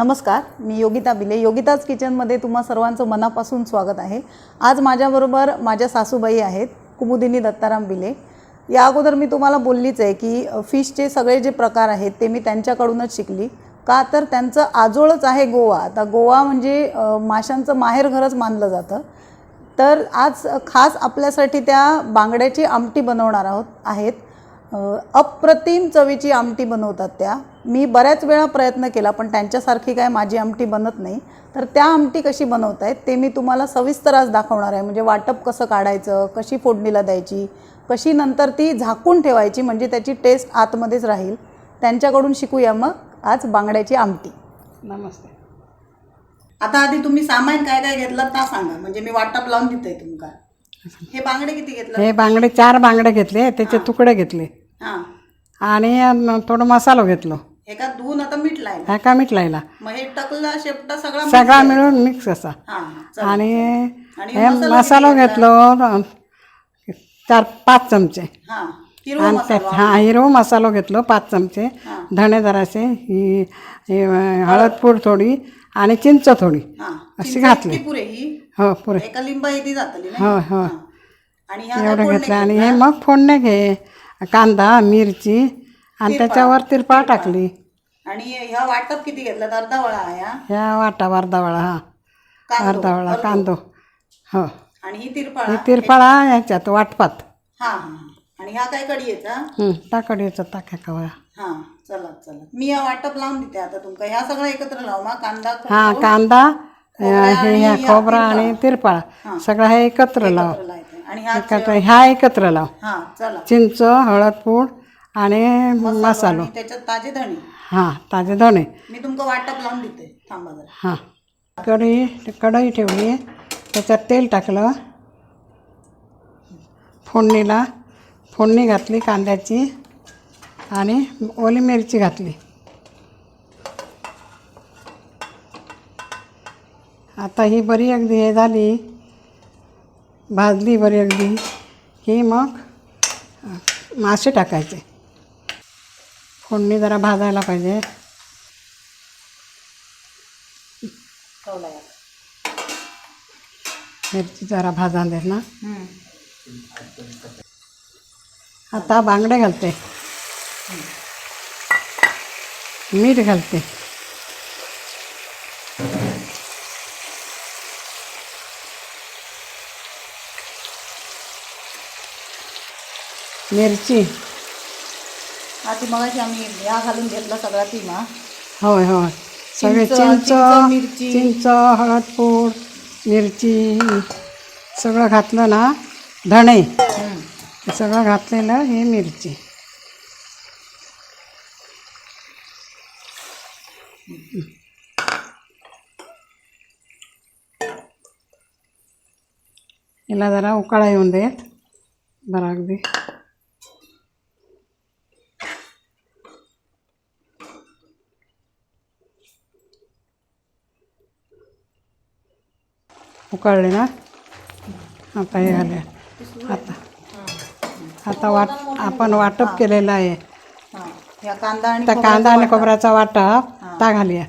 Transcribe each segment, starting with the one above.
नमस्कार, मी योगिता बिले. योगिताज किचनमध्ये तुम्हा सर्वांचं मनापासून स्वागत आहे. आज माझ्याबरोबर माझ्या सासूबाई आहेत, कुमुदिनी दत्ताराम बिले. या अगोदर मी तुम्हाला बोललीच आहे की फिशचे सगळे जे प्रकार आहेत ते मी त्यांच्याकडूनच शिकली. का तर त्यांचं आजोळच आहे गोवा. आता गोवा म्हणजे माशांचं माहेरघरच मानलं जातं. तर आज खास आपल्यासाठी त्या बांगड्याची आमटी बनवणार आहेत. अप्रतिम चवीची आमटी बनवतात त्या. मी बऱ्याच वेळा प्रयत्न केला पण त्यांच्यासारखी काय माझी आमटी बनत नाही. तर त्या आमटी कशी बनवतायत ते मी तुम्हाला सविस्तर आज दाखवणार आहे. म्हणजे वाटप कसं काढायचं, कशी फोडणीला द्यायची, कशी नंतर ती झाकून ठेवायची म्हणजे त्याची टेस्ट आतमध्येच राहील. त्यांच्याकडून शिकूया मग आज बांगड्याची आमटी. नमस्ते. आता आधी तुम्ही सामान काय काय घेतलं ता सांगा, म्हणजे मी वाटप लावून देते तुमका. हे बांगडे किती घेतलं? हे बांगडे 4 बांगडे घेतले, त्याचे तुकडे घेतले हां. आणि थोडं मसाला घेतलो. हे का धुवून आता मीठ लायला? ह्या का मीठ लायला मग हे टकला शेपटा सगळा मिळून मिक्स असा. आणि हे मसाला घेतलो 4-5 चमचे. आणि त्यात हिरवा मसाला घेतलो 5 चमचे. धणे जरासे, ही हळदपूड थोडी आणि चिंच थोडी अशी घातली. हो पुरे. एका लिंबा येते जातली. हो हो. एवढं घेतलं. आणि हे मग फोडणे घे, कांदा, मिरची आणि त्याच्यावर तिरपा टाकली. आणि ह्या वाटप किती घेतलं? अर्धा वळा आहे. ह्या वाटा अर्धा वळा. हा अर्धा वळा कांदो. हो. आणि ही तिरफळा, ही तिरफळा ह्याच्यात वाटपात. हां हां. आणि ह्या काय कढीचा? टाकडीचा टाक्या कवळा. हां चला चला, मी या वाटप लावून देते आता तुमका. ह्या सगळं एकत्र लावू मग. कांदा, हां कांदा, हे खोबरा आणि तिरफळा सगळं हे एकत्र लाव. आणि ह्या एकत्र लाव. हां चला. चिंच, हळदपूड आणि मसालो. त्याच्यात ताजे धणे. हां ताजे धणे. मी तुमका वाटप लावून देते, थांबा जरा. हां. कढई ठेवली, त्याच्यात तेल टाकलं. फोडणी घातली कांद्याची आणि ओली मिरची घातली. आता ही बरी अगदी हे झाली, भाजली बरी अगदी की मग मासे टाकायचे. फोडणी जरा भाजायला पाहिजे. मिरची जरा भाजा दे ना. आता बांगडे घालते, मीठ घालते. मिरची आधी मगाशी आम्ही या घालून घेतला सगळा तिमा. होय होय. सगळे चिंच, हळदपूड, मिरची सगळं घातलं ना. धणे सगळं घातलेलं. हे मिरची हिला जरा उकाळा येऊन देत बरं अगदी. उकळले ना. आता हे घाले. आता आपण वाटप केलेलं आहे. कांदा आणि खोबऱ्याचा वाटप ता घालूया.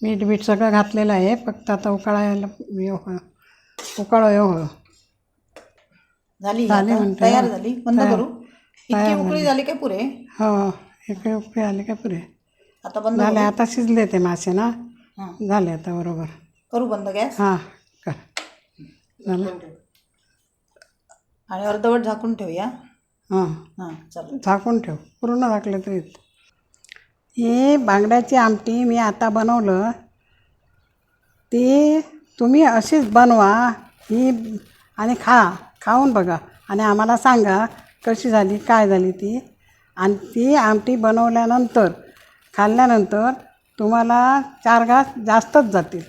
मीठ सगळं घातलेलं आहे. फक्त आता उकाळायला उकाळ झाली तयार झाली. बंद करू. इतकी उकळी झाली काय पुरे? हो एक उकळी आली काय पुरे. आता बंद झाले. आता शिजले ते मासे ना. झाले आता बरोबर. करू बंद गॅस? हां कर. झालं. आणि अर्धवट झाकून ठेवूया. हां हां चल झाकून ठेव. पूर्ण झाकले तरी. ही बांगड्याची आमटी मी आता बनवलं. ती तुम्ही अशीच बनवा ही आणि खाऊन बघा आणि आम्हाला सांगा कशी झाली, काय झाली ती. आणि ती आमटी बनवल्यानंतर खाल्ल्यानंतर तुम्हाला 4 घास जास्तच जातील.